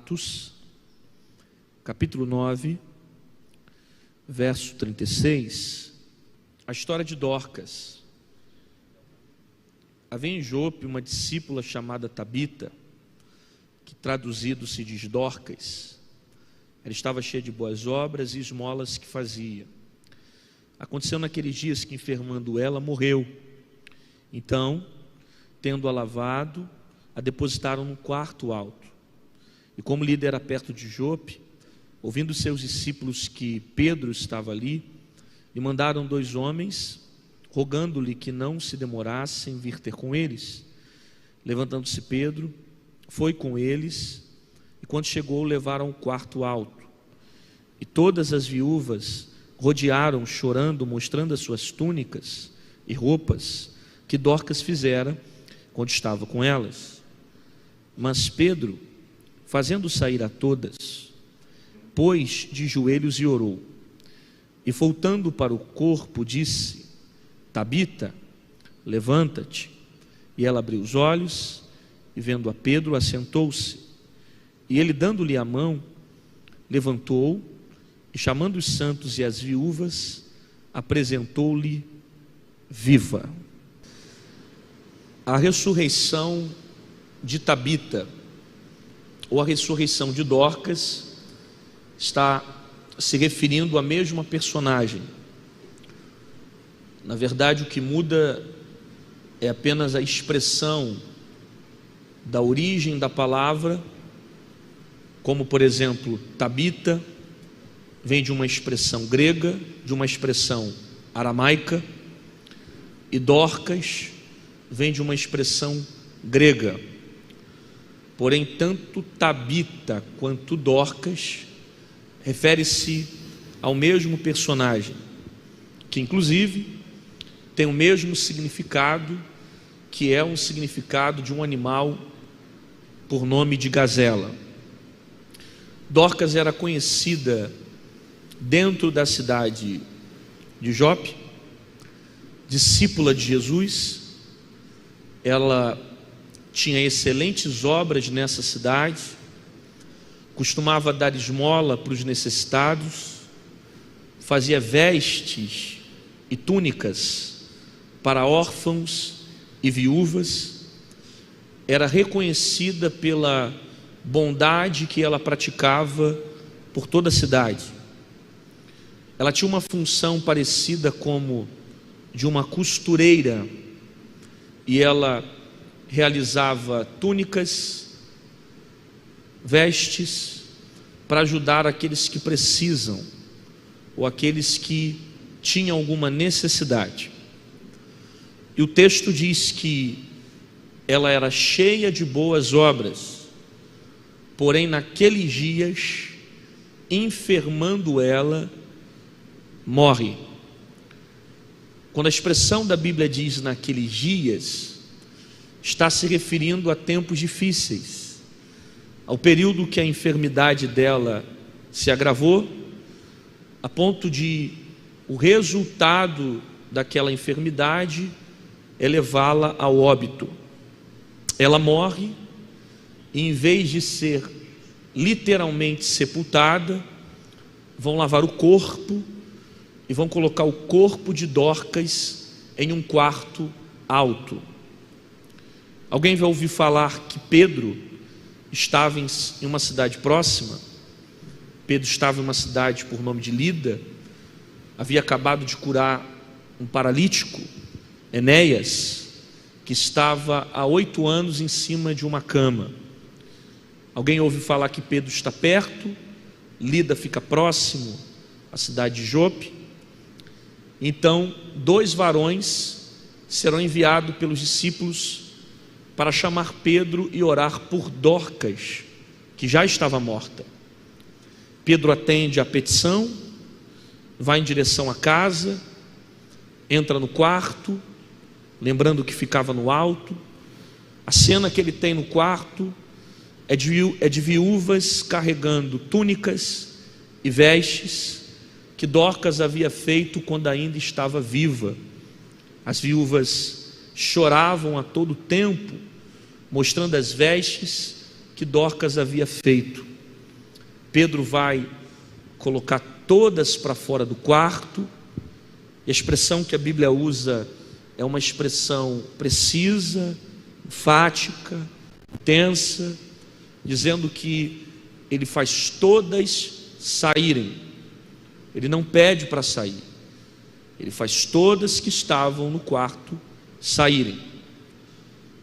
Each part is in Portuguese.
Atos, capítulo 9, verso 36, a história de Dorcas. Havia em Jope uma discípula chamada Tabita, que traduzido se diz Dorcas. Ela estava cheia de boas obras e esmolas que fazia. Aconteceu naqueles dias que, enfermando ela, morreu. Então, tendo-a lavado, a depositaram no quarto alto. E como Lida era perto de Jope, ouvindo seus discípulos que Pedro estava ali, lhe mandaram 2 homens, rogando-lhe que não se demorasse em vir ter com eles. Levantando-se Pedro, foi com eles, e quando chegou, levaram ao quarto alto. E todas as viúvas rodearam, chorando, mostrando as suas túnicas e roupas que Dorcas fizera quando estava com elas. Mas Pedro, fazendo sair a todas, pôs de joelhos e orou. E voltando para o corpo, disse: Tabita, levanta-te. E ela abriu os olhos, e vendo a Pedro, assentou-se. E ele, dando-lhe a mão, levantou, e chamando os santos e as viúvas, apresentou-lhe viva. A ressurreição de Tabita, ou a ressurreição de Dorcas, está se referindo à mesma personagem. Na verdade, o que muda é apenas a expressão da origem da palavra, como por exemplo, Tabita vem de uma expressão grega, de uma expressão aramaica, e Dorcas vem de uma expressão grega. Porém, tanto Tabita quanto Dorcas refere-se ao mesmo personagem, que inclusive tem o mesmo significado, que é um significado de um animal por nome de gazela. Dorcas era conhecida dentro da cidade de Jope, discípula de Jesus. Ela tinha excelentes obras nessa cidade, costumava dar esmola para os necessitados, fazia vestes e túnicas para órfãos e viúvas. Era reconhecida pela bondade que ela praticava por toda a cidade. Ela tinha uma função parecida como de uma costureira, e ela realizava túnicas, vestes, para ajudar aqueles que precisam, ou aqueles que tinham alguma necessidade. E o texto diz que ela era cheia de boas obras, porém naqueles dias, enfermando ela, morre. Quando a expressão da Bíblia diz naqueles dias, está se referindo a tempos difíceis, ao período que a enfermidade dela se agravou, a ponto de o resultado daquela enfermidade é levá-la ao óbito. Ela morre, e em vez de ser literalmente sepultada, vão lavar o corpo e vão colocar o corpo de Dorcas em um quarto alto. Alguém vai ouvir falar que Pedro estava em uma cidade próxima. Pedro estava em uma cidade por nome de Lida, havia acabado de curar um paralítico, Enéas, que estava há 8 anos em cima de uma cama. Alguém ouve falar que Pedro está perto, Lida fica próximo à cidade de Jope. Então 2 varões serão enviados pelos discípulos para chamar Pedro e orar por Dorcas, que já estava morta. Pedro atende à petição, vai em direção à casa, entra no quarto, lembrando que ficava no alto. A cena que ele tem no quarto é de viúvas carregando túnicas e vestes que Dorcas havia feito quando ainda estava viva. As viúvas choravam a todo tempo, mostrando as vestes que Dorcas havia feito. Pedro vai colocar todas para fora do quarto, e a expressão que a Bíblia usa é uma expressão precisa, enfática, intensa, dizendo que ele faz todas saírem. Ele não pede para sair, ele faz todas que estavam no quarto saírem.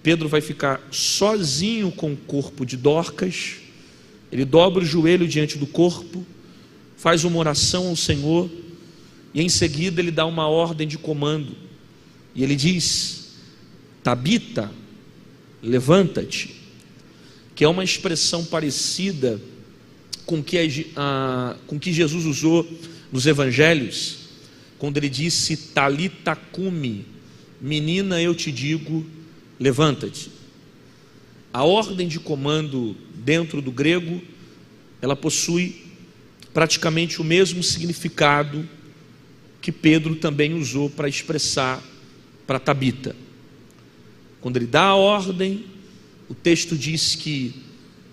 Pedro vai ficar sozinho com o corpo de Dorcas. Ele dobra o joelho diante do corpo, faz uma oração ao Senhor, e em seguida ele dá uma ordem de comando, e ele diz: Tabita, levanta-te, que é uma expressão parecida com que Jesus usou nos evangelhos, quando ele disse Talita cumi, menina, eu te digo, levanta-te. A ordem de comando dentro do grego, ela possui praticamente o mesmo significado que Pedro também usou para expressar para Tabita. Quando ele dá a ordem, o texto diz que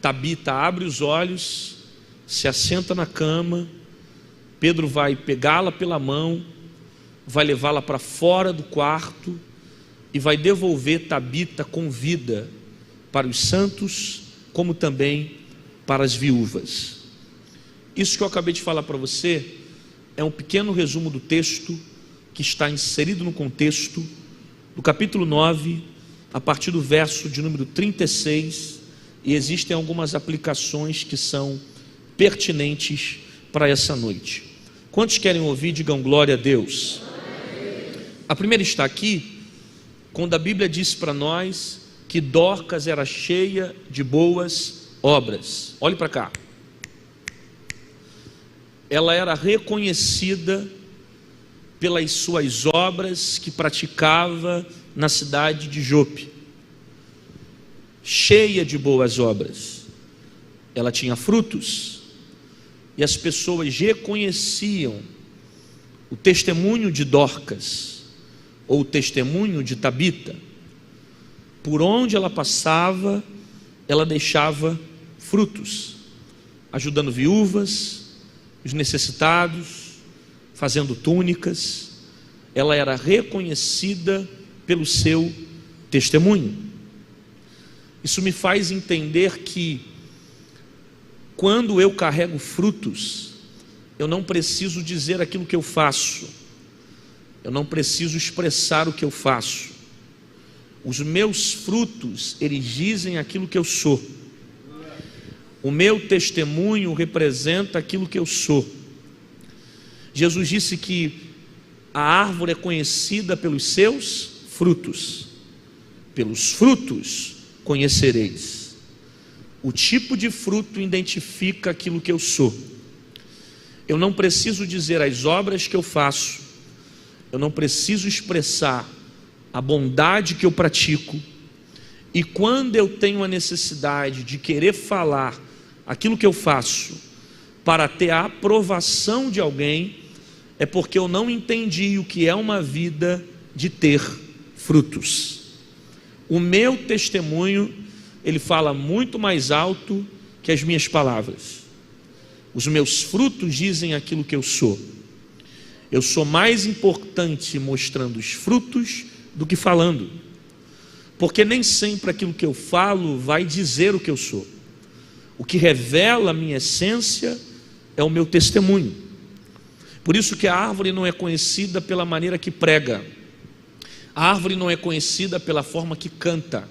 Tabita abre os olhos, se assenta na cama. Pedro vai pegá-la pela mão, vai levá-la para fora do quarto e vai devolver Tabita com vida para os santos, como também para as viúvas. Isso que eu acabei de falar para você é um pequeno resumo do texto que está inserido no contexto do capítulo 9, a partir do verso de número 36, e existem algumas aplicações que são pertinentes para essa noite. Quantos querem ouvir, digam glória a Deus. A primeira está aqui, quando a Bíblia diz para nós que Dorcas era cheia de boas obras. Olhe para cá. Ela era reconhecida pelas suas obras que praticava na cidade de Jope. Cheia de boas obras. Ela tinha frutos, e as pessoas reconheciam o testemunho de Dorcas, ou o testemunho de Tabita. Por onde ela passava, ela deixava frutos, ajudando viúvas, os necessitados, fazendo túnicas. Ela era reconhecida pelo seu testemunho. Isso me faz entender que quando eu carrego frutos, eu não preciso dizer aquilo que eu faço, eu não preciso expressar o que eu faço. Os meus frutos, eles dizem aquilo que eu sou. O meu testemunho representa aquilo que eu sou. Jesus disse que a árvore é conhecida pelos seus frutos. Pelos frutos conhecereis. O tipo de fruto identifica aquilo que eu sou. Eu não preciso dizer as obras que eu faço, eu não preciso expressar a bondade que eu pratico, e quando eu tenho a necessidade de querer falar aquilo que eu faço para ter a aprovação de alguém, é porque eu não entendi o que é uma vida de ter frutos. O meu testemunho, ele fala muito mais alto que as minhas palavras. Os meus frutos dizem aquilo que eu sou. Eu sou mais importante mostrando os frutos do que falando, porque nem sempre aquilo que eu falo vai dizer o que eu sou. O que revela a minha essência é o meu testemunho. Por isso que a árvore não é conhecida pela maneira que prega, a árvore não é conhecida pela forma que canta,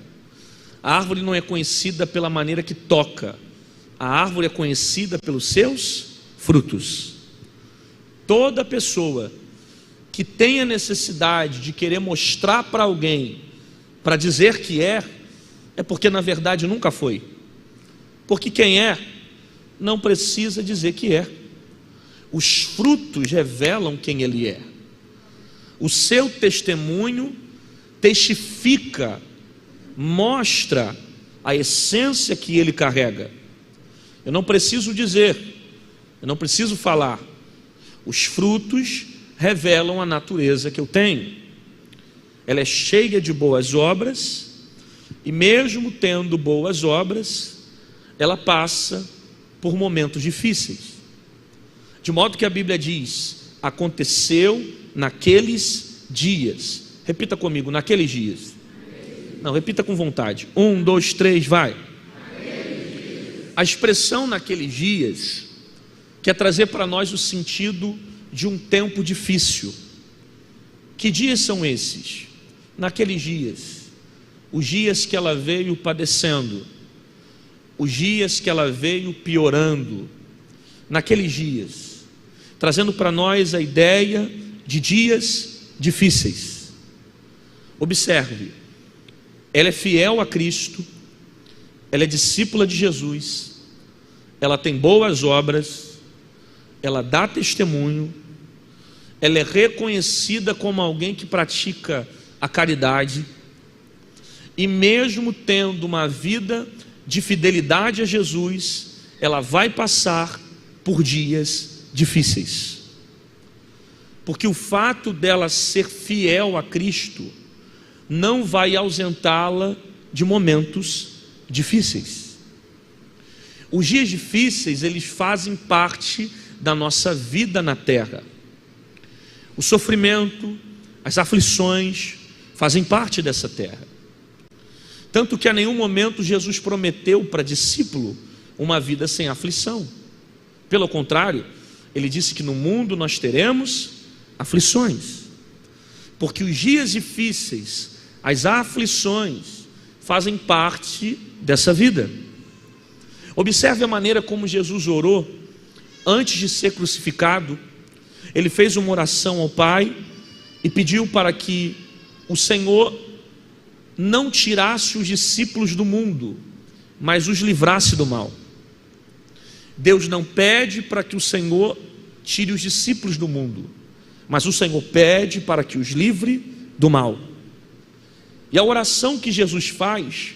a árvore não é conhecida pela maneira que toca, a árvore é conhecida pelos seus frutos. Toda pessoa que tem a necessidade de querer mostrar para alguém, para dizer que é porque na verdade nunca foi. Porque quem é, não precisa dizer que é. Os frutos revelam quem ele é. O seu testemunho testifica, mostra a essência que ele carrega. Eu não preciso dizer, eu não preciso falar. Os frutos revelam a natureza que eu tenho. Ela é cheia de boas obras, e mesmo tendo boas obras, ela passa por momentos difíceis. De modo que a Bíblia diz: aconteceu naqueles dias. Repita comigo: naqueles dias. Não, repita com vontade. 1, 2, 3, vai. A expressão naqueles dias quer trazer para nós o sentido de um tempo difícil. Que dias são esses? Naqueles dias, os dias que ela veio padecendo, os dias que ela veio piorando, naqueles dias, trazendo para nós a ideia de dias difíceis. Observe, ela é fiel a Cristo, ela é discípula de Jesus, ela tem boas obras, ela dá testemunho, ela é reconhecida como alguém que pratica a caridade, e mesmo tendo uma vida de fidelidade a Jesus, ela vai passar por dias difíceis, porque o fato dela ser fiel a Cristo não vai ausentá-la de momentos difíceis. Os dias difíceis, eles fazem parte da nossa vida na terra. O sofrimento, as aflições fazem parte dessa terra. Tanto que a nenhum momento Jesus prometeu para discípulo uma vida sem aflição. Pelo contrário, ele disse que no mundo nós teremos aflições, porque os dias difíceis, as aflições, fazem parte dessa vida. Observe a maneira como Jesus orou antes de ser crucificado. Ele fez uma oração ao Pai e pediu para que o Senhor não tirasse os discípulos do mundo, mas os livrasse do mal. Deus não pede para que o Senhor tire os discípulos do mundo, mas o Senhor pede para que os livre do mal. E a oração que Jesus faz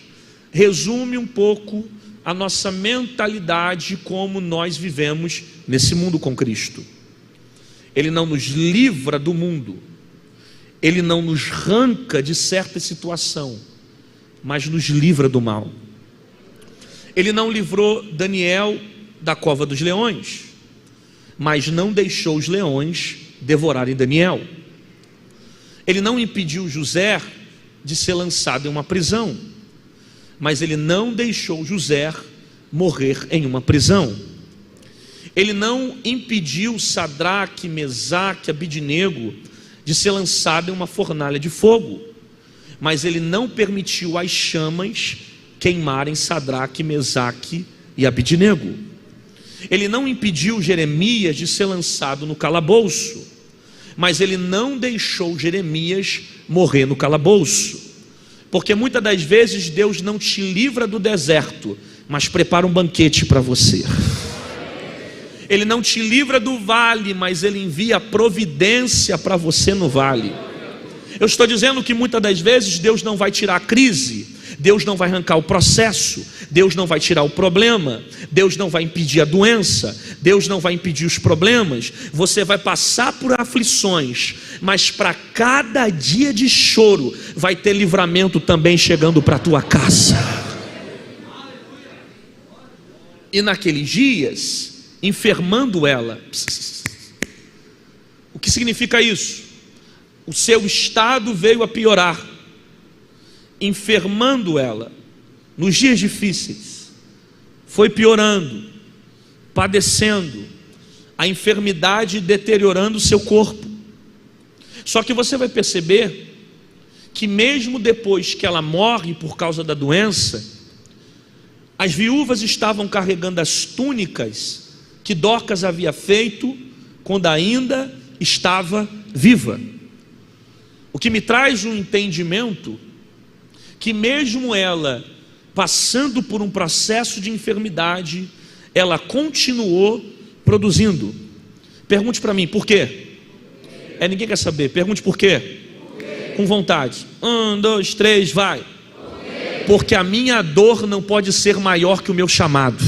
resume um pouco a nossa mentalidade como nós vivemos nesse mundo com Cristo. Ele não nos livra do mundo, Ele não nos arranca de certa situação, mas nos livra do mal. Ele não livrou Daniel da cova dos leões, mas não deixou os leões devorarem Daniel. Ele não impediu José de ser lançado em uma prisão, mas ele não deixou José morrer em uma prisão. Ele não impediu Sadraque, Mesaque, Abidnego de ser lançado em uma fornalha de fogo, mas ele não permitiu as chamas queimarem Sadraque, Mesaque e Abidnego. Ele não impediu Jeremias de ser lançado no calabouço, mas ele não deixou Jeremias morrer no calabouço, porque muitas das vezes Deus não te livra do deserto, mas prepara um banquete para você. Ele não te livra do vale, mas Ele envia providência para você no vale. Eu estou dizendo que muitas das vezes Deus não vai tirar a crise, Deus não vai arrancar o processo, Deus não vai tirar o problema, Deus não vai impedir a doença, Deus não vai impedir os problemas. Você vai passar por aflições, mas para cada dia de choro vai ter livramento também chegando para a tua casa. E naqueles dias, enfermando ela. O que significa isso? O seu estado veio a piorar, enfermando ela. Nos dias difíceis, foi piorando, padecendo, a enfermidade deteriorando o seu corpo. Só que você vai perceber que mesmo depois que ela morre por causa da doença, as viúvas estavam carregando as túnicas que Dorcas havia feito quando ainda estava viva. O que me traz um entendimento que mesmo ela passando por um processo de enfermidade, ela continuou produzindo. Pergunte para mim, por quê? Ninguém quer saber. Pergunte por quê? Com vontade. 1, 2, 3, vai. Porque a minha dor não pode ser maior que o meu chamado.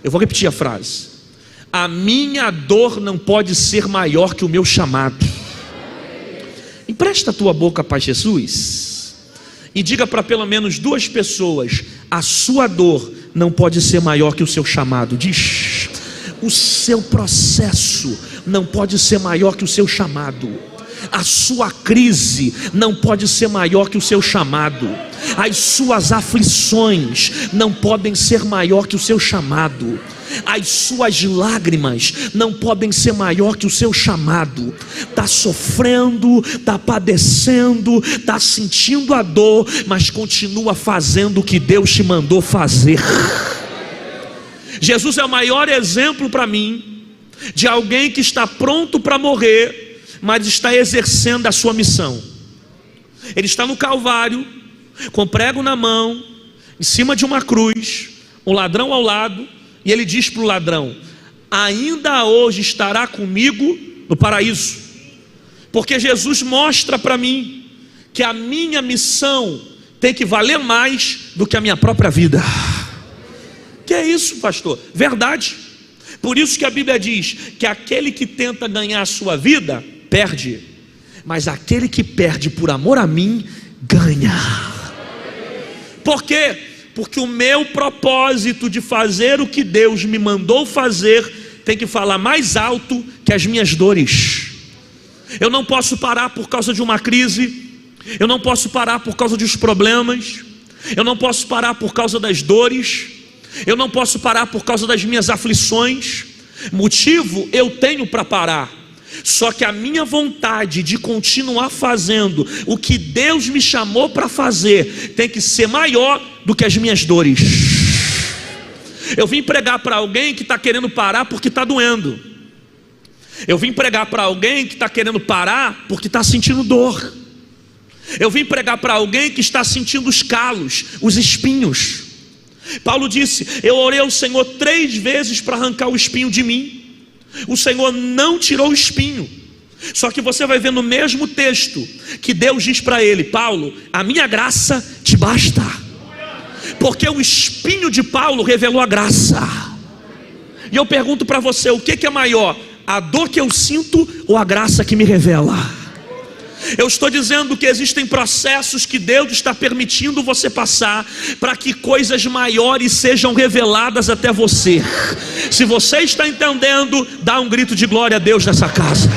Eu vou repetir a frase. A minha dor não pode ser maior que o meu chamado. Empresta a tua boca para Jesus e diga para pelo menos 2 pessoas: a sua dor não pode ser maior que o seu chamado. Diz: o seu processo não pode ser maior que o seu chamado. A sua crise não pode ser maior que o seu chamado. As suas aflições não podem ser maior que o seu chamado. As suas lágrimas não podem ser maior que o seu chamado. Está sofrendo, está padecendo, está sentindo a dor, mas continua fazendo o que Deus te mandou fazer. Jesus é o maior exemplo para mim de alguém que está pronto para morrer, mas está exercendo a sua missão. Ele está no Calvário, com prego na mão, em cima de uma cruz, um ladrão ao lado, e ele diz para o ladrão: ainda hoje estará comigo no paraíso. Porque Jesus mostra para mim que a minha missão tem que valer mais do que a minha própria vida. Que é isso, pastor? Verdade. Por isso que a Bíblia diz que aquele que tenta ganhar a sua vida perde, mas aquele que perde por amor a mim ganha. Por quê? Porque o meu propósito de fazer o que Deus me mandou fazer tem que falar mais alto que as minhas dores. Eu não posso parar por causa de uma crise, eu não posso parar por causa dos problemas, eu não posso parar por causa das dores, eu não posso parar por causa das minhas aflições. Motivo eu tenho para parar. Só que a minha vontade de continuar fazendo o que Deus me chamou para fazer tem que ser maior do que as minhas dores. Eu vim pregar para alguém que está querendo parar porque está doendo. Eu vim pregar para alguém que está querendo parar porque está sentindo dor. Eu vim pregar para alguém que está sentindo os calos, os espinhos. Paulo disse: eu orei ao Senhor 3 vezes para arrancar o espinho de mim. O Senhor não tirou o espinho. Só que você vai ver no mesmo texto que Deus diz para ele: Paulo, a minha graça te basta. Porque o espinho de Paulo revelou a graça. E eu pergunto para você: o que é maior? A dor que eu sinto ou a graça que me revela? Eu estou dizendo que existem processos que Deus está permitindo você passar para que coisas maiores sejam reveladas até você. Se você está entendendo, dá um grito de glória a Deus nessa casa.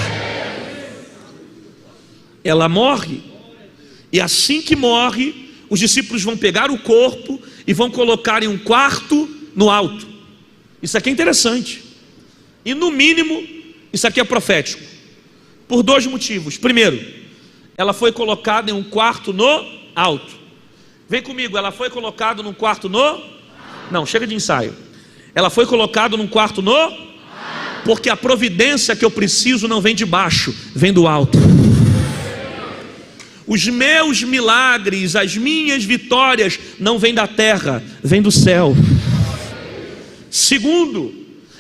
Ela morre, e assim que morre, os discípulos vão pegar o corpo e vão colocar em um quarto no alto. Isso aqui é interessante. E no mínimo, isso aqui é profético, por 2 motivos. Primeiro, ela foi colocada em um quarto no alto. Vem comigo, ela foi colocada num quarto no... Não, chega de ensaio. Ela foi colocada num quarto no... Porque a providência que eu preciso não vem de baixo, vem do alto. Os meus milagres, as minhas vitórias não vêm da terra, vêm do céu. Segundo,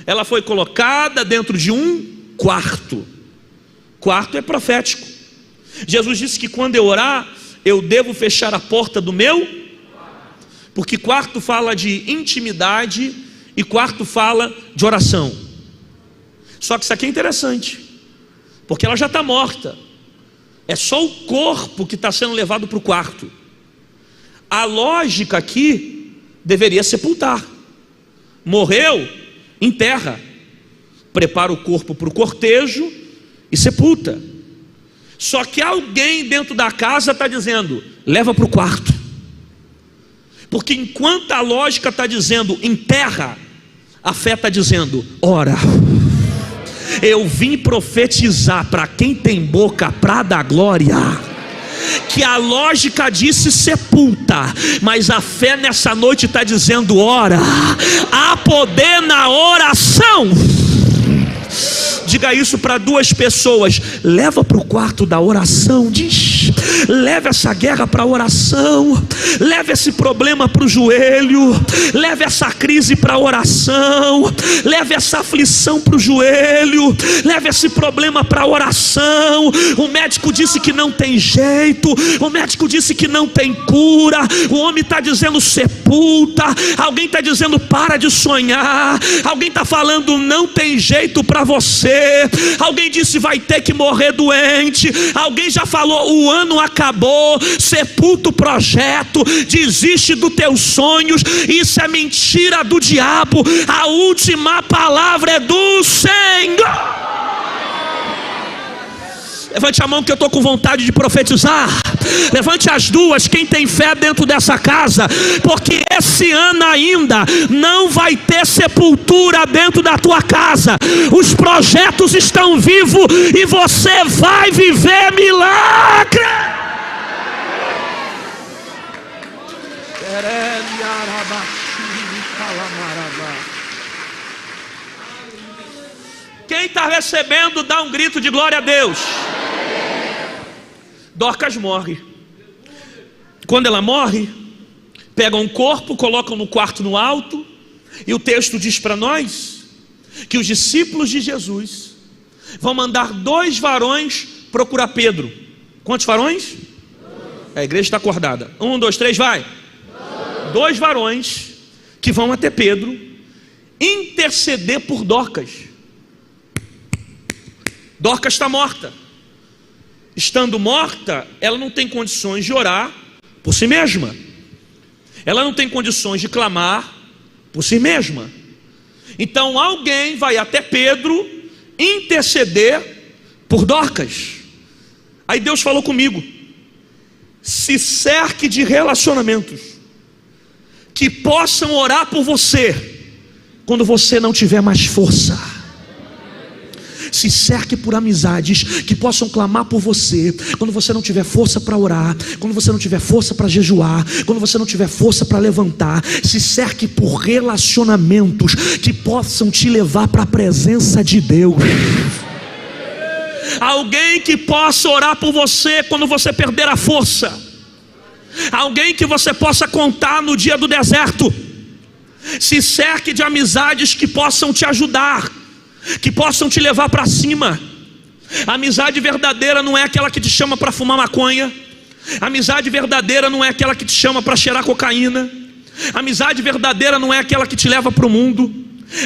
ela foi colocada dentro de um quarto. Quarto é profético. Jesus disse que quando eu orar, eu devo fechar a porta do meu, porque quarto fala de intimidade e quarto fala de oração. Só que isso aqui é interessante, porque ela já está morta. É só o corpo que está sendo levado para o quarto. A lógica aqui deveria sepultar. Morreu, enterra, prepara o corpo para o cortejo e sepulta. Só que alguém dentro da casa está dizendo: leva para o quarto. Porque enquanto a lógica está dizendo enterra, a fé está dizendo ora. Eu vim profetizar para quem tem boca para dar glória, que a lógica disse sepulta, mas a fé nessa noite está dizendo ora. Há poder na oração. Diga isso para 2 pessoas: leva para o quarto da oração. Diz: leve essa guerra para a oração, leve esse problema para o joelho, leve essa crise para a oração, leve essa aflição para o joelho, leve esse problema para a oração. O médico disse que não tem jeito, o médico disse que não tem cura, o homem está dizendo sepulta, alguém está dizendo para de sonhar, alguém está falando não tem jeito para você, alguém disse vai ter que morrer doente, alguém já falou o ano acabou. Sepulta o projeto, desiste dos teus sonhos. Isso é mentira do diabo. A última palavra é do Senhor. Levante a mão que eu estou com vontade de profetizar. Levante as duas, quem tem fé dentro dessa casa, porque esse ano ainda não vai ter sepultura dentro da tua casa. Os projetos estão vivos e você vai viver milagre. Quem está recebendo, dá um grito de glória a Deus. Dorcas morre. Quando ela morre, pegam um corpo, colocam no quarto no alto, e o texto diz para nós que os discípulos de Jesus vão mandar 2 varões procurar Pedro. Quantos varões? A igreja está acordada. 1, 2, 3, vai. 2 varões que vão até Pedro interceder por Dorcas. Dorcas está morta. Estando morta, ela não tem condições de orar por si mesma. Ela não tem condições de clamar por si mesma. Então alguém vai até Pedro interceder por Dorcas. Aí Deus falou comigo: se cerque de relacionamentos que possam orar por você quando você não tiver mais força. Se cerque por amizades que possam clamar por você quando você não tiver força para orar, quando você não tiver força para jejuar, quando você não tiver força para levantar. Se cerque por relacionamentos que possam te levar para a presença de Deus. Alguém que possa orar por você quando você perder a força. Alguém que você possa contar no dia do deserto. Se cerque de amizades que possam te ajudar, que possam te levar para cima. A amizade verdadeira não é aquela que te chama para fumar maconha. A amizade verdadeira não é aquela que te chama para cheirar cocaína. A amizade verdadeira não é aquela que te leva para o mundo.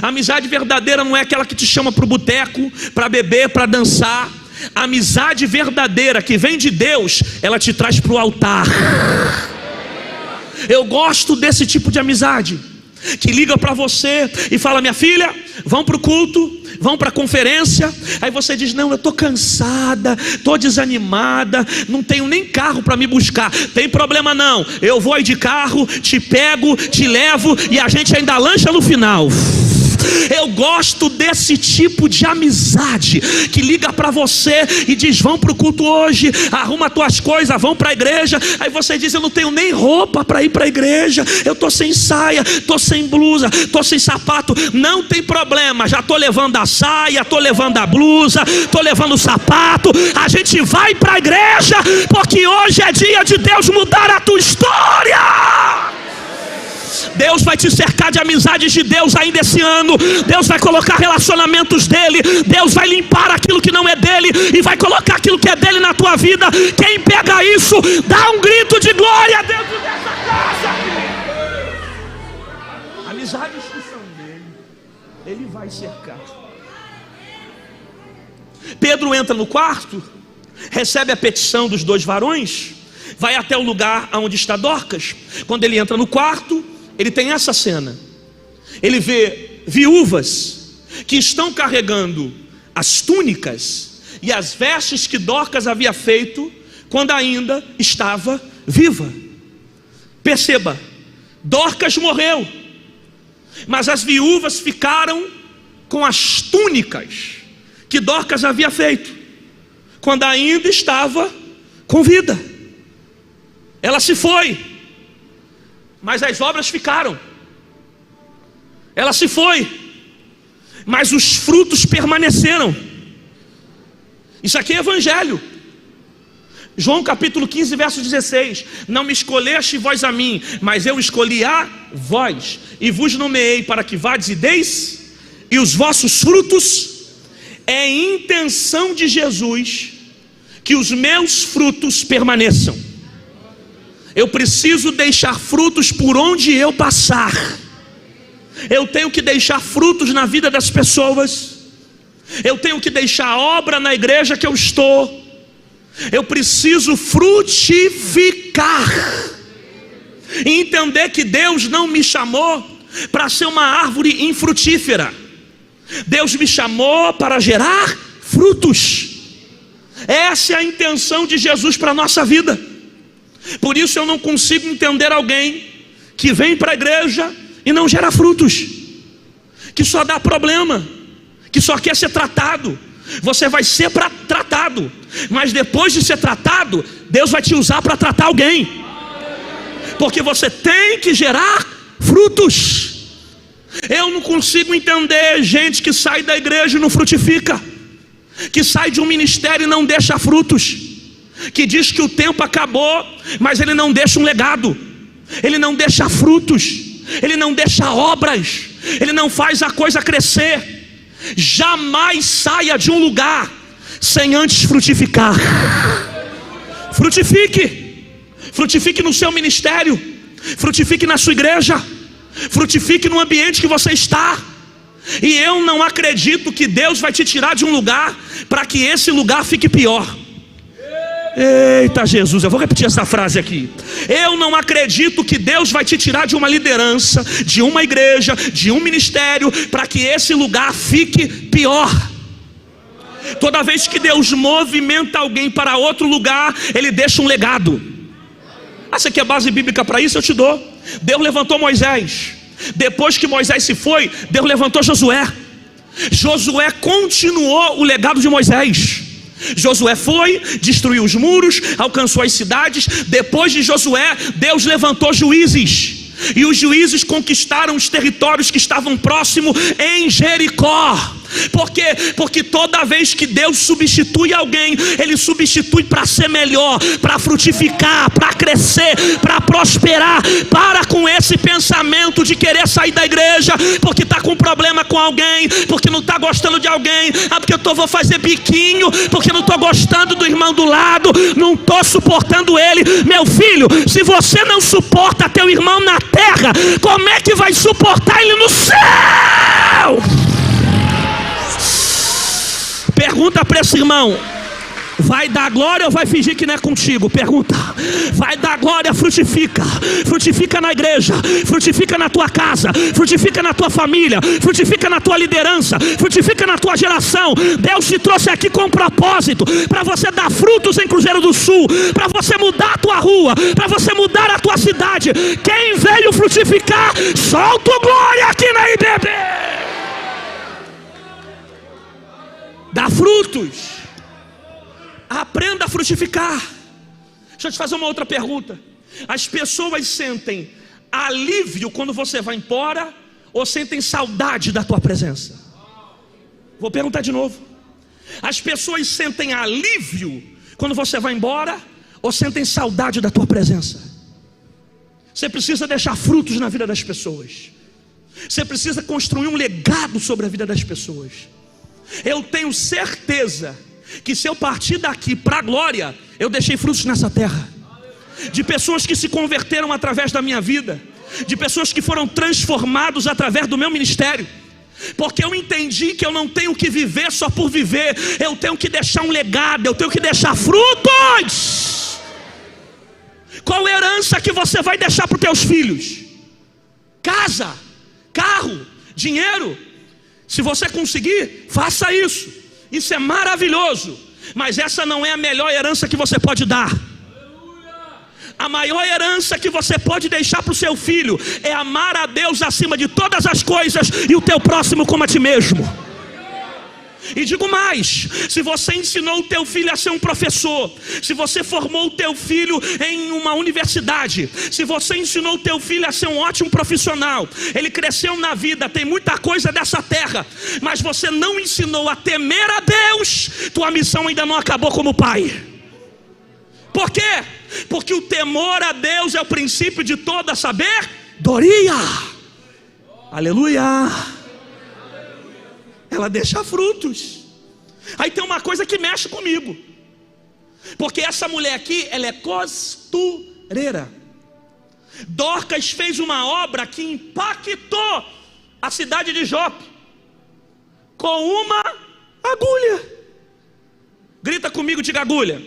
A amizade verdadeira não é aquela que te chama para o boteco, para beber, para dançar. A amizade verdadeira que vem de Deus, ela te traz para o altar. Eu gosto desse tipo de amizade que liga para você e fala: minha filha, vão para o culto, vão para a conferência. Aí você diz: não, eu estou cansada, estou desanimada, não tenho nem carro para me buscar. Tem problema não, eu vou aí de carro, te pego, te levo e a gente ainda lancha no final. Eu gosto desse tipo de amizade que liga para você e diz: vão para o culto hoje, arruma tuas coisas, vão para a igreja. Aí você diz: eu não tenho nem roupa para ir para a igreja, eu estou sem saia, estou sem blusa, estou sem sapato. Não tem problema, já estou levando a saia, estou levando a blusa, estou levando o sapato. A gente vai para a igreja, porque hoje é dia de Deus mudar a tua história. Deus vai te cercar de amizades de Deus ainda esse ano. Deus vai colocar relacionamentos dele. Deus vai limpar aquilo que não é dele e vai colocar aquilo que é dele na tua vida. Quem pega isso, dá um grito de glória dentro dessa casa. Amizades que são dele, ele vai cercar. Pedro entra no quarto, recebe a petição dos 2 varões, vai até o lugar onde está Dorcas. Quando ele entra no quarto, ele tem essa cena. Ele vê viúvas que estão carregando as túnicas e as vestes que Dorcas havia feito quando ainda estava viva. Perceba, Dorcas morreu, mas as viúvas ficaram com as túnicas que Dorcas havia feito quando ainda estava com vida. Ela se foi, mas as obras ficaram. Ela se foi, mas os frutos permaneceram. Isso aqui é evangelho. João capítulo 15, verso 16: não me escolheste vós a mim, mas eu escolhi a vós, e vos nomeei para que vades e deis, e os vossos frutos. É intenção de Jesus que os meus frutos permaneçam. Eu preciso deixar frutos por onde eu passar. Eu tenho que deixar frutos na vida das pessoas. Eu tenho que deixar obra na igreja que eu estou. Eu preciso frutificar e entender que Deus não me chamou para ser uma árvore infrutífera. Deus me chamou para gerar frutos. Essa é a intenção de Jesus para a nossa vida. Por isso eu não consigo entender alguém que vem para a igreja e não gera frutos, que só dá problema, que só quer ser tratado. Você vai ser tratado, mas depois de ser tratado, Deus vai te usar para tratar alguém, porque você tem que gerar frutos. Eu não consigo entender gente que sai da igreja e não frutifica, que sai de um ministério e não deixa frutos, que diz que o tempo acabou, mas ele não deixa um legado, ele não deixa frutos, ele não deixa obras, ele não faz a coisa crescer. Jamais saia de um lugar sem antes frutificar. Frutifique no seu ministério, frutifique na sua igreja, frutifique no ambiente que você está. E eu não acredito que Deus vai te tirar de um lugar para que esse lugar fique pior. Eita Jesus, eu vou repetir essa frase aqui. Eu não acredito que Deus vai te tirar de uma liderança, de uma igreja, de um ministério, para que esse lugar fique pior. Toda vez que Deus movimenta alguém para outro lugar, Ele deixa um legado. Você quer base bíblica para isso? Eu te dou. Deus levantou Moisés. Depois que Moisés se foi, Deus levantou Josué. Josué continuou o legado de Moisés. Josué foi, destruiu os muros, alcançou as cidades. Depois de Josué, Deus levantou juízes, e os juízes conquistaram os territórios que estavam próximos em Jericó. Por quê? Porque toda vez que Deus substitui alguém, Ele substitui para ser melhor, para frutificar, para crescer, para prosperar. Para com esse pensamento de querer sair da igreja porque está com problema com alguém, porque não está gostando de alguém. Porque vou fazer biquinho, porque não estou gostando do irmão do lado, não estou suportando ele. Meu filho, se você não suporta teu irmão na terra, como é que vai suportar ele no céu? Pergunta para esse irmão: vai dar glória ou vai fingir que não é contigo? Pergunta. Vai dar glória, frutifica. Frutifica na igreja, frutifica na tua casa, frutifica na tua família, frutifica na tua liderança, frutifica na tua geração. Deus te trouxe aqui com um propósito, para você dar frutos em Cruzeiro do Sul, para você mudar a tua rua, para você mudar a tua cidade. Quem veio frutificar, solta o glória aqui na IBB. Dá frutos. Aprenda a frutificar. Deixa eu te fazer uma outra pergunta. As pessoas sentem alívio quando você vai embora, ou sentem saudade da tua presença? Vou perguntar de novo. As pessoas sentem alívio quando você vai embora, ou sentem saudade da tua presença? Você precisa deixar frutos na vida das pessoas. Você precisa construir um legado sobre a vida das pessoas. Eu tenho certeza que se eu partir daqui para a glória, eu deixei frutos nessa terra, de pessoas que se converteram através da minha vida, de pessoas que foram transformados através do meu ministério, porque eu entendi que eu não tenho que viver só por viver, eu tenho que deixar um legado, eu tenho que deixar frutos. Qual herança que você vai deixar para os teus filhos? Casa, carro, dinheiro? Se você conseguir, faça isso. Isso é maravilhoso. Mas essa não é a melhor herança que você pode dar. A maior herança que você pode deixar para o seu filho é amar a Deus acima de todas as coisas e o teu próximo como a ti mesmo. E digo mais: se você ensinou o teu filho a ser um professor, se você formou o teu filho em uma universidade, se você ensinou o teu filho a ser um ótimo profissional, ele cresceu na vida, tem muita coisa dessa terra, mas você não ensinou a temer a Deus, tua missão ainda não acabou como pai. Por quê? Porque o temor a Deus é o princípio de toda sabedoria. Aleluia. Ela deixa frutos. Aí tem uma coisa que mexe comigo, porque essa mulher aqui, ela é costureira. Dorcas fez uma obra que impactou a cidade de Jope com uma agulha. Grita comigo, diga agulha.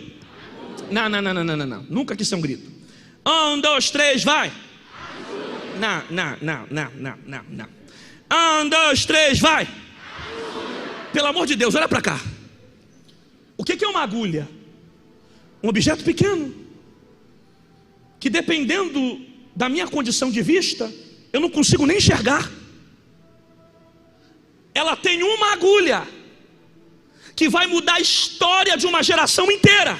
Não. Nunca quis ser um grito. 1, 2, 3, vai. Não. 1, 2, 3, vai. Pelo amor de Deus, olha para cá. O que é uma agulha? Um objeto pequeno, que dependendo da minha condição de vista, eu não consigo nem enxergar. Ela tem uma agulha que vai mudar a história de uma geração inteira.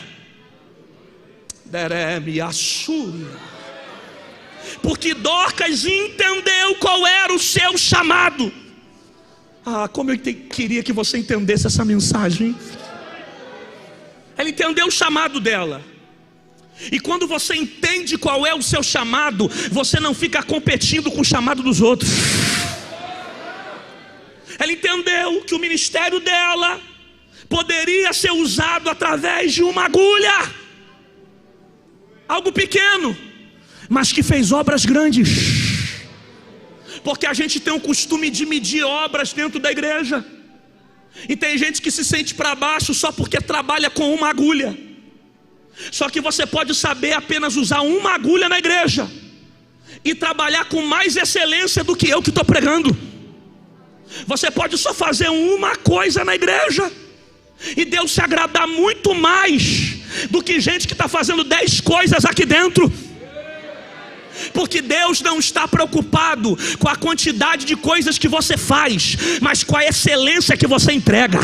Porque Dorcas entendeu qual era o seu chamado. Como eu queria que você entendesse essa mensagem. Ela entendeu o chamado dela. E quando você entende qual é o seu chamado, você não fica competindo com o chamado dos outros. Ela entendeu que o ministério dela poderia ser usado através de uma agulha. Algo pequeno, mas que fez obras grandes. Porque a gente tem o costume de medir obras dentro da igreja. E tem gente que se sente para baixo só porque trabalha com uma agulha. Só que você pode saber apenas usar uma agulha na igreja e trabalhar com mais excelência do que eu que estou pregando. Você pode só fazer uma coisa na igreja e Deus se agradar muito mais do que gente que está fazendo 10 coisas aqui dentro. Porque Deus não está preocupado com a quantidade de coisas que você faz, mas com a excelência que você entrega.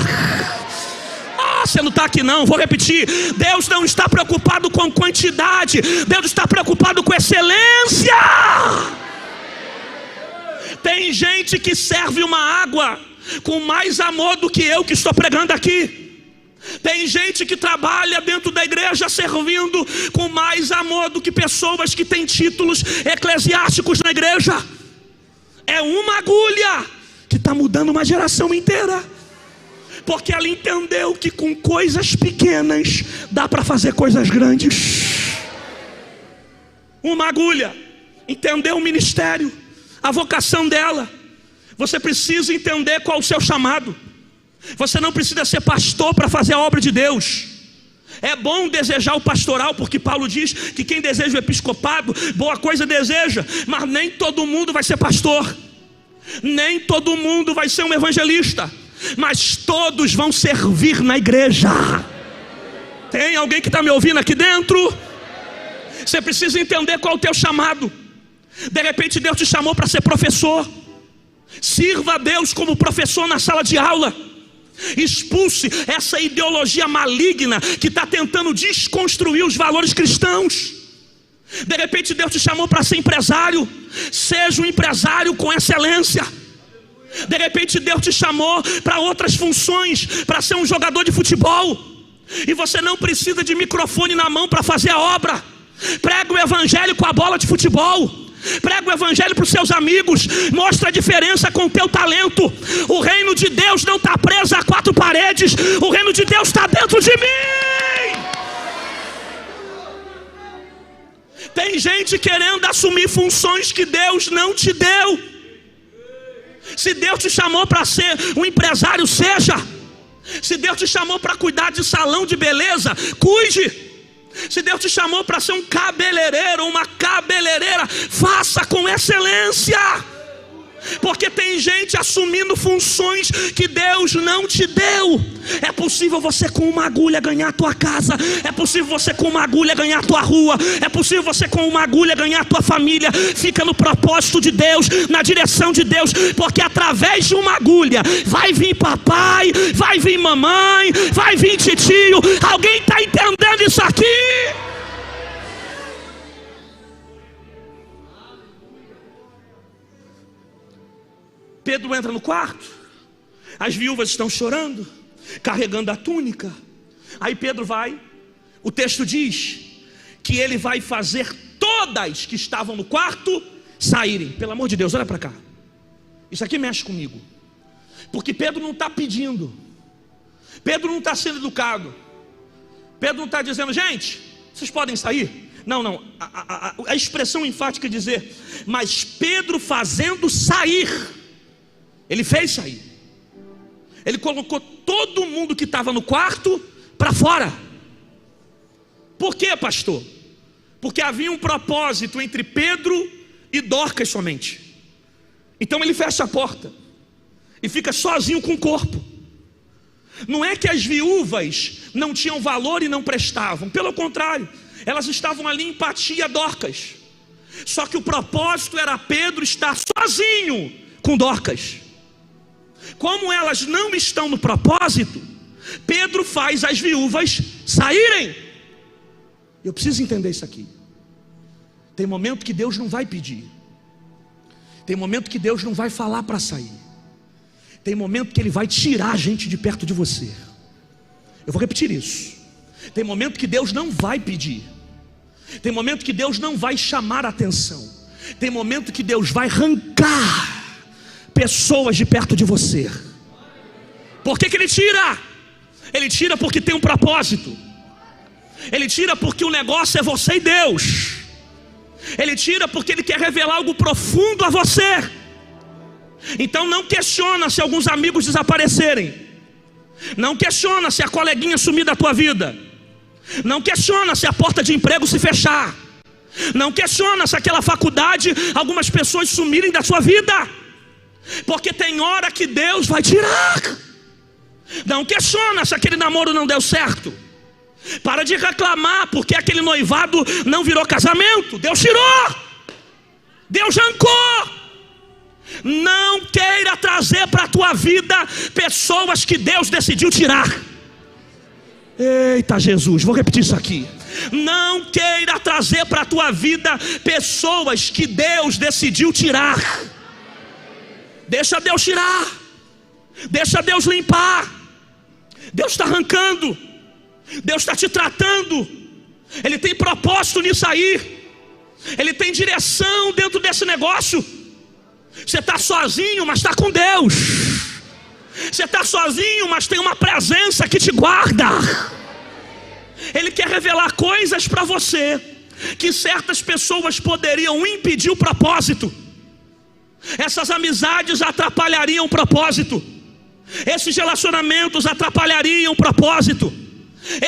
Você não está aqui não, vou repetir. Deus não está preocupado com quantidade, Deus está preocupado com excelência. Tem gente que serve uma água com mais amor do que eu que estou pregando aqui. Tem gente que trabalha dentro da igreja servindo com mais amor do que pessoas que têm títulos eclesiásticos na igreja. É uma agulha que está mudando uma geração inteira. Porque ela entendeu que com coisas pequenas dá para fazer coisas grandes. Uma agulha entendeu o ministério, a vocação dela. Você precisa entender qual é o seu chamado. Você não precisa ser pastor para fazer a obra de Deus. É bom desejar o pastoral, porque Paulo diz que quem deseja o episcopado, boa coisa deseja. Mas nem todo mundo vai ser pastor, nem todo mundo vai ser um evangelista, mas todos vão servir na igreja. Tem alguém que está me ouvindo aqui dentro? Você precisa entender qual é o teu chamado. De repente Deus te chamou para ser professor. Sirva a Deus como professor na sala de aula. Expulse essa ideologia maligna que está tentando desconstruir os valores cristãos. De repente Deus te chamou para ser empresário. Seja um empresário com excelência. De repente Deus te chamou para outras funções, para ser um jogador de futebol, e você não precisa de microfone na mão para fazer a obra. Prega o evangelho com a bola de futebol. Prega o evangelho para os seus amigos. Mostra a diferença com o teu talento. O reino de Deus não está preso a 4 paredes. O reino de Deus está dentro de mim. Tem gente querendo assumir funções que Deus não te deu. Se Deus te chamou para ser um empresário, seja. Se Deus te chamou para cuidar de salão de beleza, cuide. Se Deus te chamou para ser um cabeleireiro ou uma cabeleireira, faça com excelência. Porque tem gente assumindo funções que Deus não te deu. É possível você com uma agulha ganhar a tua casa. É possível você com uma agulha ganhar a tua rua. É possível você com uma agulha ganhar a tua família. Fica no propósito de Deus, na direção de Deus. Porque através de uma agulha vai vir papai, vai vir mamãe, vai vir titio. Alguém está entendendo isso aqui? Pedro entra no quarto, as viúvas estão chorando, carregando a túnica. Aí Pedro vai, o texto diz que ele vai fazer todas que estavam no quarto saírem. Pelo amor de Deus, olha para cá. Isso aqui mexe comigo. Porque Pedro não está pedindo, Pedro não está sendo educado, Pedro não está dizendo, gente, vocês podem sair. Não, a expressão enfática é dizer, mas Pedro fazendo sair. Ele fez sair. Ele colocou todo mundo que estava no quarto para fora. Por quê, pastor? Porque havia um propósito entre Pedro e Dorcas somente. Então ele fecha a porta e fica sozinho com o corpo. Não é que as viúvas não tinham valor e não prestavam, pelo contrário, elas estavam ali em empatia a Dorcas. Só que o propósito era Pedro estar sozinho com Dorcas. Como elas não estão no propósito, Pedro faz as viúvas saírem. Eu preciso entender isso aqui. Tem momento que Deus não vai pedir. Tem momento que Deus não vai falar para sair. Tem momento que Ele vai tirar a gente de perto de você. Eu vou repetir isso. Tem momento que Deus não vai pedir. Tem momento que Deus não vai chamar a atenção. Tem momento que Deus vai arrancar pessoas de perto de você. Por que Ele tira? Ele tira porque tem um propósito. Ele tira porque o negócio é você e Deus. Ele tira porque Ele quer revelar algo profundo a você. Então não questiona se alguns amigos desaparecerem. Não questiona se a coleguinha sumir da tua vida. Não questiona se a porta de emprego se fechar. Não questiona se aquela faculdade, algumas pessoas sumirem da sua vida. Porque tem hora que Deus vai tirar. Não questiona se aquele namoro não deu certo. Para de reclamar porque aquele noivado não virou casamento. Deus tirou. Deus arrancou. Não queira trazer para a tua vida pessoas que Deus decidiu tirar. Eita Jesus, vou repetir isso aqui. Não queira trazer para a tua vida pessoas que Deus decidiu tirar. Deixa Deus tirar. Deixa Deus limpar. Deus está arrancando. Deus está te tratando. Ele tem propósito nisso aí. Ele tem direção dentro desse negócio. Você está sozinho, mas está com Deus. Você está sozinho, mas tem uma presença que te guarda. Ele quer revelar coisas para você que certas pessoas poderiam impedir o propósito. Essas amizades atrapalhariam o propósito. Esses relacionamentos atrapalhariam o propósito.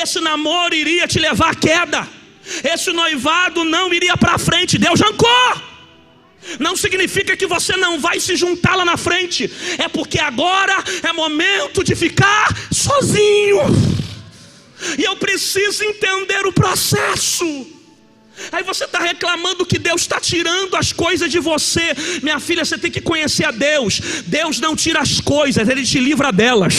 Esse namoro iria te levar à queda. Esse noivado não iria para frente. Deus arrancou. Não significa que você não vai se juntar lá na frente. É porque agora é momento de ficar sozinho. E eu preciso entender o processo. Aí você está reclamando que Deus está tirando as coisas de você. Minha filha, você tem que conhecer a Deus. Deus não tira as coisas, Ele te livra delas.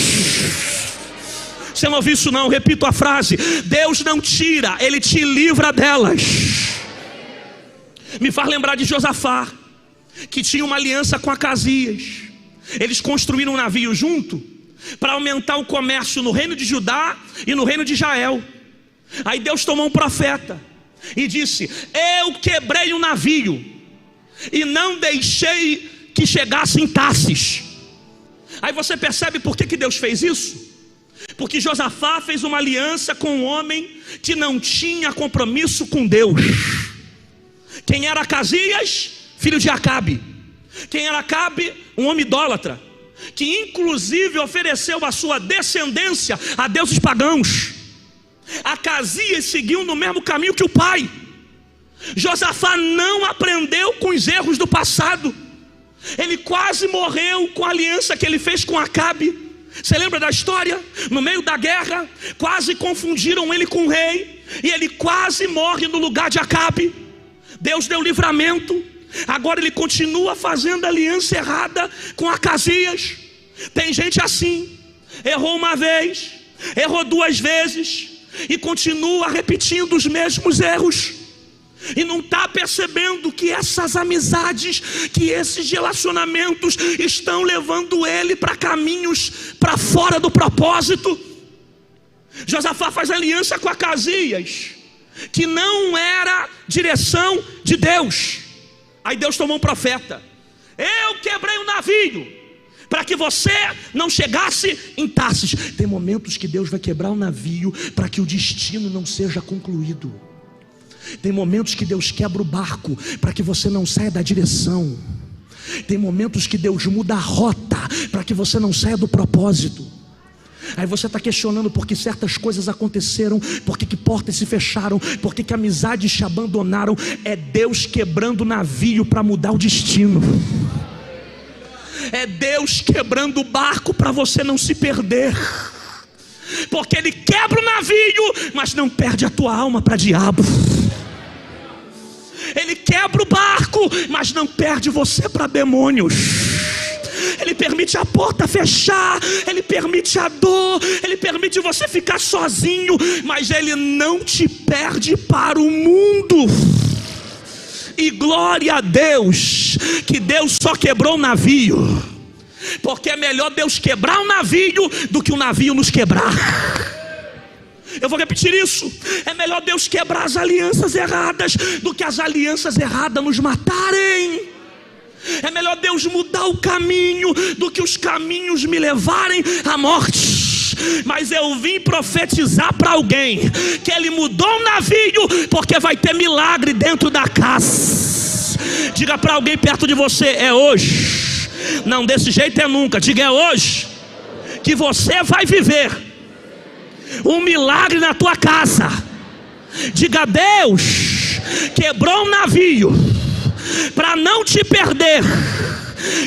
Você não ouviu isso não? Repito a frase. Deus não tira, Ele te livra delas. Me faz lembrar de Josafá, que tinha uma aliança com Acasias. Eles construíram um navio junto para aumentar o comércio no reino de Judá e no reino de Israel. Aí Deus tomou um profeta e disse: eu quebrei o navio e não deixei que chegasse em Tarsis. Aí você percebe por que Deus fez isso? Porque Josafá fez uma aliança com um homem que não tinha compromisso com Deus. Quem era Acasias? Filho de Acabe. Quem era Acabe? Um homem idólatra, que inclusive ofereceu a sua descendência a deuses pagãos. Acasias seguiu no mesmo caminho que o pai. Josafá não aprendeu com os erros do passado. Ele quase morreu com a aliança que ele fez com Acabe. Você lembra da história? No meio da guerra, quase confundiram ele com o rei, e ele quase morre no lugar de Acabe. Deus deu livramento. Agora ele continua fazendo aliança errada com Acasias. Tem gente assim, errou uma vez, errou duas vezes, e continua repetindo os mesmos erros, e não está percebendo que essas amizades, que esses relacionamentos estão levando ele para caminhos para fora do propósito. Josafá faz aliança com Acasias, que não era direção de Deus. Aí Deus tomou um profeta: eu quebrei o navio para que você não chegasse em Tarsis. Tem momentos que Deus vai quebrar o navio para que o destino não seja concluído. Tem momentos que Deus quebra o barco para que você não saia da direção. Tem momentos que Deus muda a rota para que você não saia do propósito. Aí você está questionando por que certas coisas aconteceram, por que portas se fecharam, por que amizades te abandonaram. É Deus quebrando o navio para mudar o destino. É Deus quebrando o barco para você não se perder. Porque Ele quebra o navio, mas não perde a tua alma para diabo. Ele quebra o barco, mas não perde você para demônios. Ele permite a porta fechar, Ele permite a dor, Ele permite você ficar sozinho, mas Ele não te perde para o mundo. E glória a Deus, que Deus só quebrou o navio, porque é melhor Deus quebrar o navio do que o navio nos quebrar. Eu vou repetir isso. É melhor Deus quebrar as alianças erradas do que as alianças erradas nos matarem. É melhor Deus mudar o caminho do que os caminhos me levarem à morte. Mas eu vim profetizar para alguém que Ele mudou o navio, porque vai ter milagre dentro da casa. Diga para alguém perto de você: é hoje. Não, desse jeito é nunca. Diga: é hoje que você vai viver um milagre na tua casa. Diga: Deus quebrou um navio para não te perder.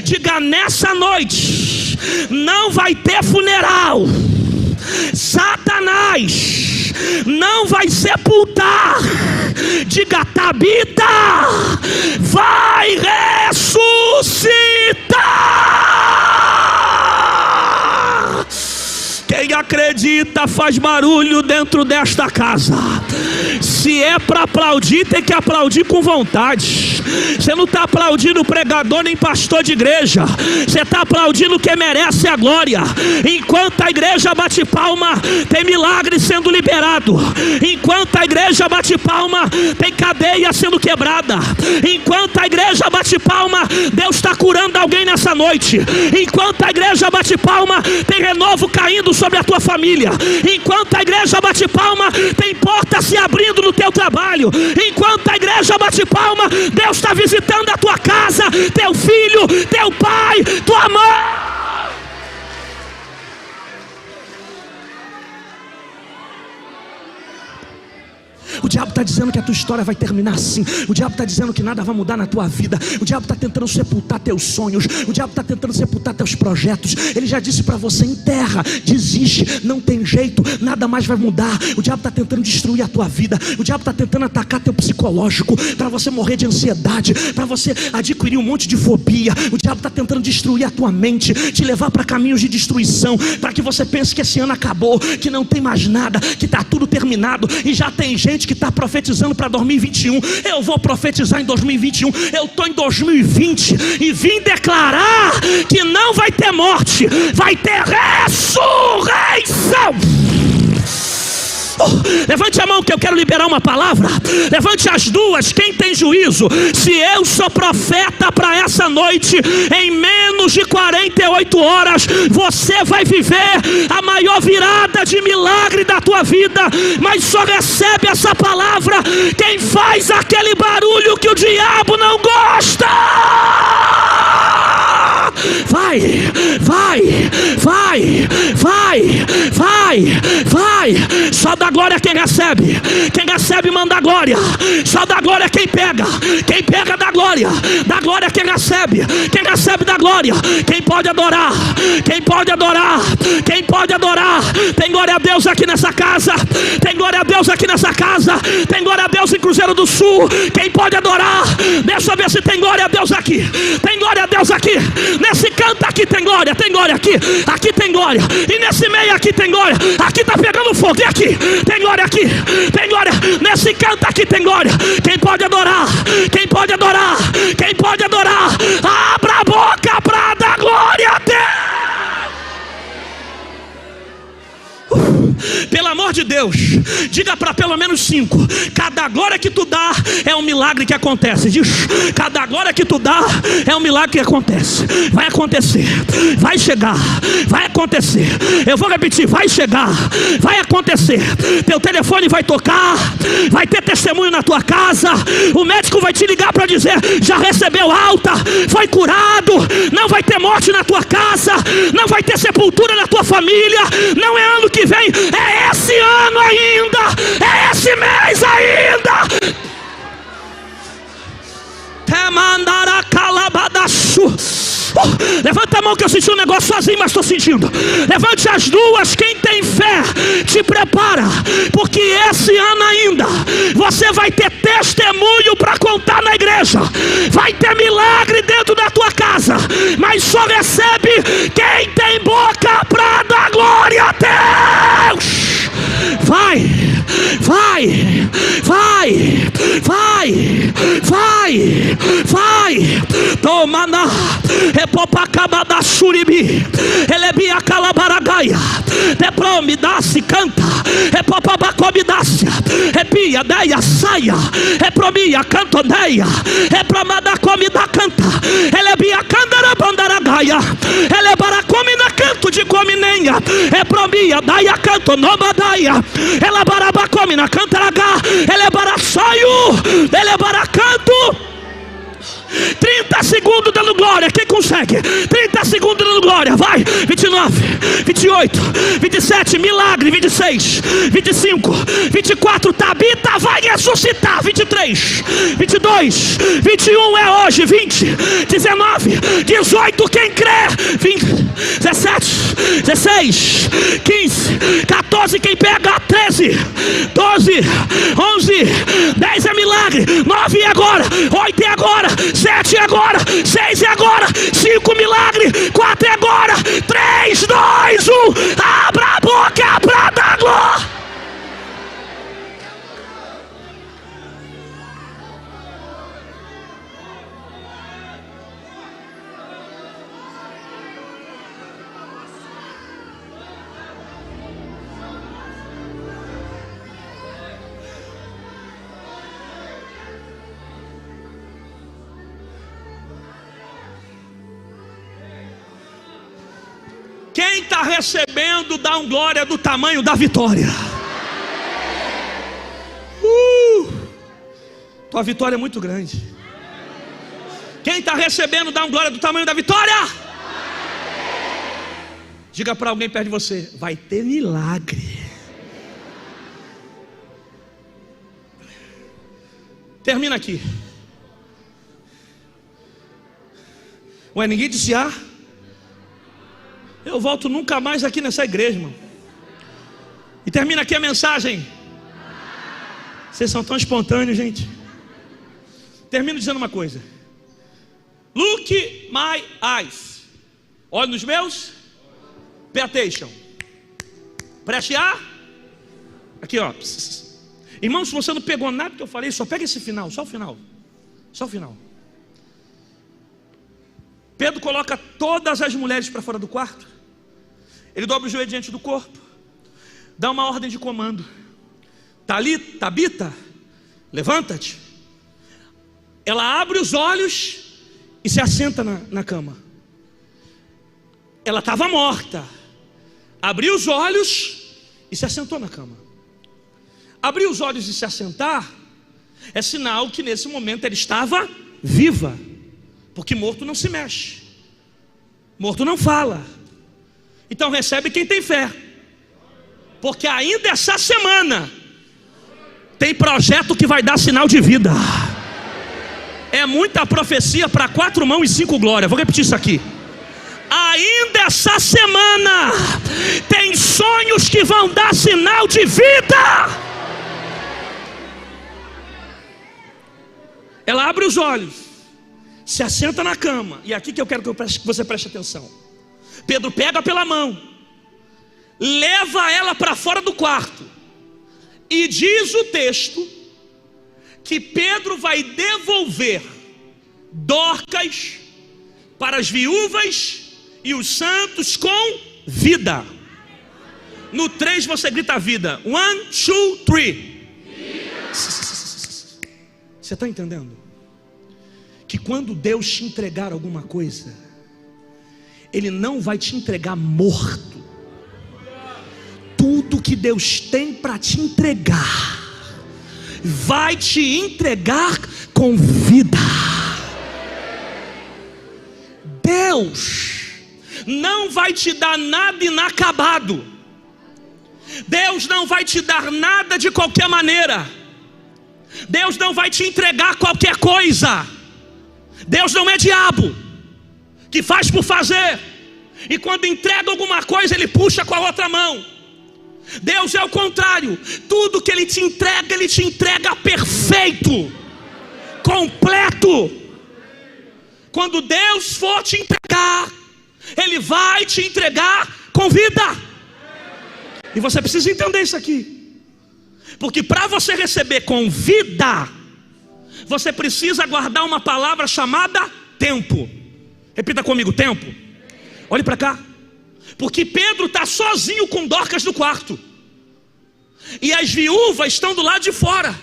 Diga: nessa noite não vai ter funeral. Satanás não vai sepultar. Diga: Tabita vai ressuscitar. Quem acredita faz barulho dentro desta casa. Se é para aplaudir, tem que aplaudir com vontade. Você não está aplaudindo pregador nem pastor de igreja. Você está aplaudindo quem merece a glória. Enquanto a igreja bate palma, tem milagre sendo liberado. Enquanto a igreja bate palma, tem cadeia sendo quebrada. Enquanto a igreja bate palma, Deus está curando alguém nessa noite. Enquanto a igreja bate palma, tem renovo caindo sobre a tua família. Enquanto a igreja bate palma, tem porta se abrindo no teu trabalho. Enquanto a igreja bate palma, Deus está visitando a tua casa, teu filho, teu pai, tua mãe. O diabo está dizendo que a tua história vai terminar assim. O diabo está dizendo que nada vai mudar na tua vida. O diabo está tentando sepultar teus sonhos. O diabo está tentando sepultar teus projetos. Ele já disse para você: enterra, desiste, não tem jeito, nada mais vai mudar. O diabo está tentando destruir a tua vida. O diabo está tentando atacar teu psicológico, para você morrer de ansiedade, para você adquirir um monte de fobia. O diabo está tentando destruir a tua mente, te levar para caminhos de destruição, para que você pense que esse ano acabou, que não tem mais nada, que está tudo terminado. E já tem gente que está profetizando para 2021. Eu vou profetizar em 2021. Eu estou em 2020 e vim declarar que não vai ter morte, vai ter ressurreição. Levante a mão que eu quero liberar uma palavra. Levante as duas, quem tem juízo. Se eu sou profeta para essa noite, em menos de 48 horas você vai viver a maior virada de milagre da tua vida. Mas só recebe essa palavra quem faz aquele barulho que o diabo não gosta. Vai, vai, vai, vai, vai, vai. Só dá glória quem recebe. Quem recebe manda glória. Só dá glória quem pega. Quem pega dá glória. Dá glória quem recebe. Quem recebe dá glória. Quem pode adorar. Quem pode adorar. Quem pode adorar. Tem glória a Deus aqui nessa casa. Tem glória a Deus aqui nessa casa. Tem glória a Deus em Cruzeiro do Sul. Quem pode adorar. Deixa eu ver se tem glória a Deus aqui. Tem glória a Deus aqui. Nesse canto aqui tem glória. Tem glória aqui. Aqui tem glória. E nesse meio aqui tem glória. Aqui tá pegando fogo. E aqui tem glória aqui. Tem glória. Nesse canto aqui tem glória. Quem pode adorar. Quem pode adorar. Quem pode adorar. Abra a boca para dar glória a Deus. Pelo amor de Deus, diga para pelo menos 5: cada glória que tu dá é um milagre que acontece. Diz: cada glória que tu dá é um milagre que acontece. Vai acontecer, vai chegar, vai acontecer. Eu vou repetir: vai chegar, vai acontecer. Teu telefone vai tocar, vai ter testemunho na tua casa. O médico vai te ligar para dizer: já recebeu alta, foi curado, não vai ter morte na tua casa, não vai ter sepultura na tua família. Não é ano que vem, é esse ano ainda, é esse mês ainda. Levanta a mão que eu senti um negócio sozinho, mas estou sentindo. Levante as duas, quem tem fé, te prepara, porque esse ano ainda você vai ter testemunho para contar na igreja. Vai ter milagre dentro da tua casa, mas só recebe quem tem boca para dar glória a Deus. Vai, vai, vai, vai, vai, vai. Toma na Epopacaba da Suribi, Elebia Calabaragaia, Depromidasse canta, Epopabacomidácia, Epia Deia saia, Epromia cantoneia, Epromada comida canta, Elebia Candarabandaragaia, Elebaracomina canto de cominenha, Epromia daia canto nomadaia, Elabarabacomina cantaragá, Elebaraçaio, Elebaracanto. 30 segundos dando glória. Quem consegue? 30 segundos dando glória. Vai. 29, 28, 27, milagre. 26, 25, 24, Tabita vai ressuscitar. 23, 22, 21 é hoje. 20, 19, 18, quem crê? 20, 17, 16, 15, 14, quem pega? 13, 12, 11, 10 é milagre. 9 é agora. 8 é agora. 7 agora, 6 agora, 5 milagre, 4 agora, 3, 2, 1, abra a boca para dar glória. Quem está recebendo, dá um glória do tamanho da vitória. Tua vitória é muito grande. Quem está recebendo, dá um glória do tamanho da vitória. Diga para alguém perto de você: vai ter milagre. Termina aqui. Ué, ninguém disse ah? Eu volto nunca mais aqui nessa igreja, irmão. E termina aqui a mensagem. Vocês são tão espontâneos, gente. Termino dizendo uma coisa. Look my eyes. Olhe nos meus. Pay attention. Preste a. Aqui, ó. Irmão, se você não pegou nada que eu falei, só pega esse final, só o final. Só o final. Pedro coloca todas as mulheres para fora do quarto. Ele dobra o joelho diante do corpo, dá uma ordem de comando: Tabita, levanta-te. Ela abre os olhos e se assenta na cama. Ela estava morta, abriu os olhos e se assentou na cama. Abrir os olhos e se assentar é sinal que nesse momento ela estava viva, porque morto não se mexe, morto não fala. Então recebe quem tem fé, porque ainda essa semana tem projeto que vai dar sinal de vida. É muita profecia para 4 mãos e 5 glórias. Vou repetir isso aqui. Ainda essa semana tem sonhos que vão dar sinal de vida. Ela abre os olhos, se assenta na cama. E aqui que eu quero que você preste atenção. Pedro pega pela mão, leva ela para fora do quarto, e diz o texto que Pedro vai devolver Dorcas para as viúvas e os santos com vida. No 3 você grita vida. 1, 2, 3. Você está entendendo? Que quando Deus te entregar alguma coisa, Ele não vai te entregar morto. Tudo que Deus tem para te entregar, vai te entregar com vida. Deus não vai te dar nada inacabado. Deus não vai te dar nada de qualquer maneira. Deus não vai te entregar qualquer coisa. Deus não é diabo que faz por fazer, e quando entrega alguma coisa ele puxa com a outra mão. Deus é o contrário. Tudo que ele te entrega perfeito, completo. Quando Deus for te entregar, ele vai te entregar com vida. E você precisa entender isso aqui, porque para você receber com vida, você precisa guardar uma palavra chamada tempo. Repita comigo, tempo. Olhe para cá. Porque Pedro está sozinho com Dorcas no quarto, e as viúvas estão do lado de fora,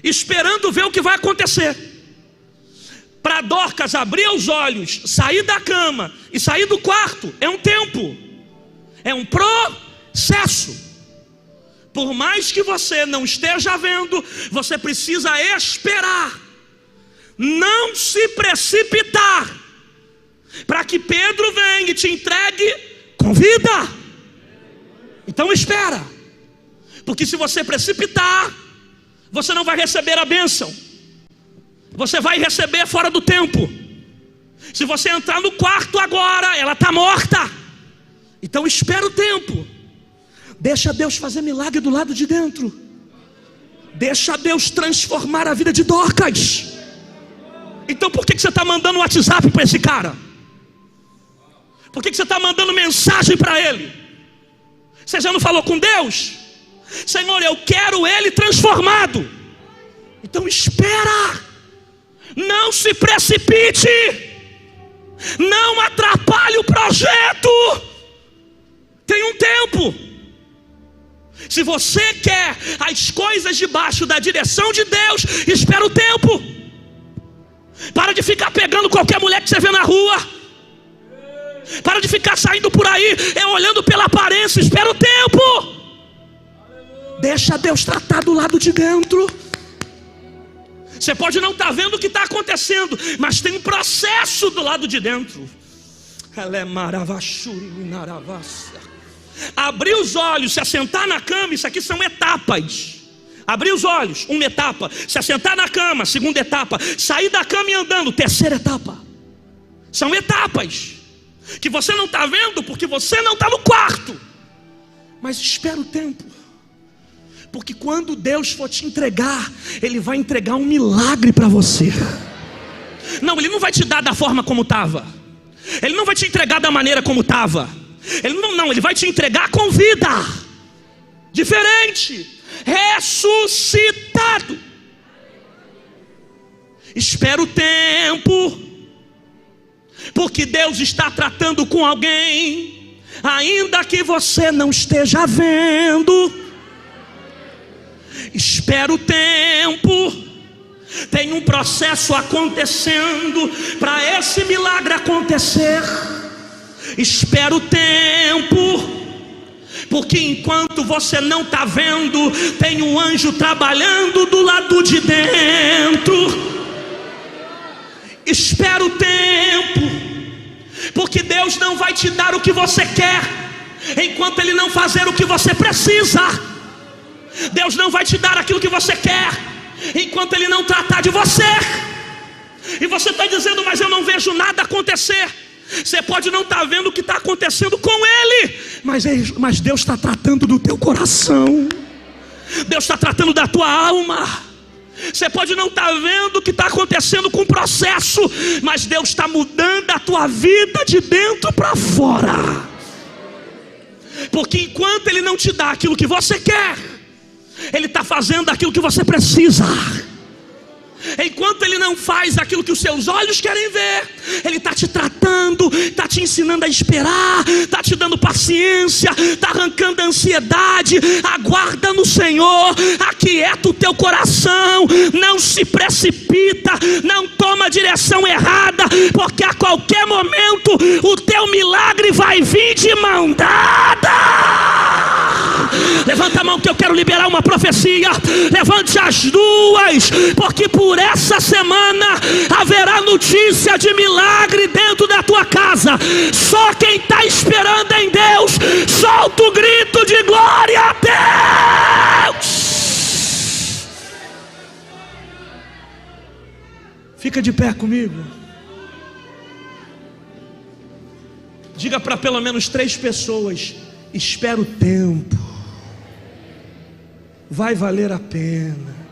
esperando ver o que vai acontecer. Para Dorcas abrir os olhos, sair da cama e sair do quarto, é um tempo, é um processo. Por mais que você não esteja vendo, você precisa esperar, não se precipitar, para que Pedro venha e te entregue com vida. Então espera, porque se você precipitar, você não vai receber a bênção, você vai receber fora do tempo. Se você entrar no quarto agora, ela está morta. Então espera o tempo. Deixa Deus fazer milagre do lado de dentro. Deixa Deus transformar a vida de Dorcas. Então por que você está mandando um WhatsApp para esse cara? Por que você está mandando mensagem para ele? Você já não falou com Deus? Senhor, eu quero ele transformado. Então espera. Não se precipite. Não atrapalhe o projeto. Tem um tempo. Se você quer as coisas debaixo da direção de Deus, espera o tempo. Para de ficar pegando qualquer mulher que você vê na rua. Para de ficar saindo por aí olhando pela aparência. Espera o tempo. Deixa Deus tratar do lado de dentro. Você pode não estar vendo o que está acontecendo, mas tem um processo do lado de dentro. Ela é maravilhosa. Abrir os olhos, se assentar na cama, isso aqui são etapas. Abrir os olhos, uma etapa. Se assentar na cama, segunda etapa. Sair da cama e andando, terceira etapa. São etapas que você não está vendo porque você não está no quarto. Mas espera o tempo, porque quando Deus for te entregar, ele vai entregar um milagre para você. Não, ele não vai te dar da forma como estava. Ele não vai te entregar da maneira como estava. Ele vai te entregar com vida, diferente, ressuscitado. Espera o tempo, porque Deus está tratando com alguém, ainda que você não esteja vendo. Espera o tempo. Tem um processo acontecendo para esse milagre acontecer. Espera o tempo, porque enquanto você não está vendo, tem um anjo trabalhando do lado de dentro. Espera o tempo, porque Deus não vai te dar o que você quer enquanto ele não fazer o que você precisa. Deus não vai te dar aquilo que você quer enquanto ele não tratar de você. E você está dizendo, mas eu não vejo nada acontecer. Você pode não estar vendo o que está acontecendo com ele, mas Deus está tratando do teu coração. Deus está tratando da tua alma. Você pode não estar vendo o que está acontecendo com o processo, mas Deus está mudando a tua vida de dentro para fora. Porque enquanto ele não te dá aquilo que você quer, ele está fazendo aquilo que você precisa. Enquanto ele não faz aquilo que os seus olhos querem ver, ele está te tratando, está te ensinando a esperar, está te dando paciência, está arrancando a ansiedade. Aguarda no Senhor, aquieta o teu coração, não se precipita, não toma a direção errada, porque a qualquer momento o teu milagre vai vir de mão dada. Levanta a mão que eu quero liberar uma profecia. Levante as duas, porque por essa semana haverá notícia de milagre dentro da tua casa. casa. Só quem está esperando em Deus, solta o grito de glória a Deus. Fica de pé comigo. Diga para pelo menos 3 pessoas: espera o tempo, vai valer a pena.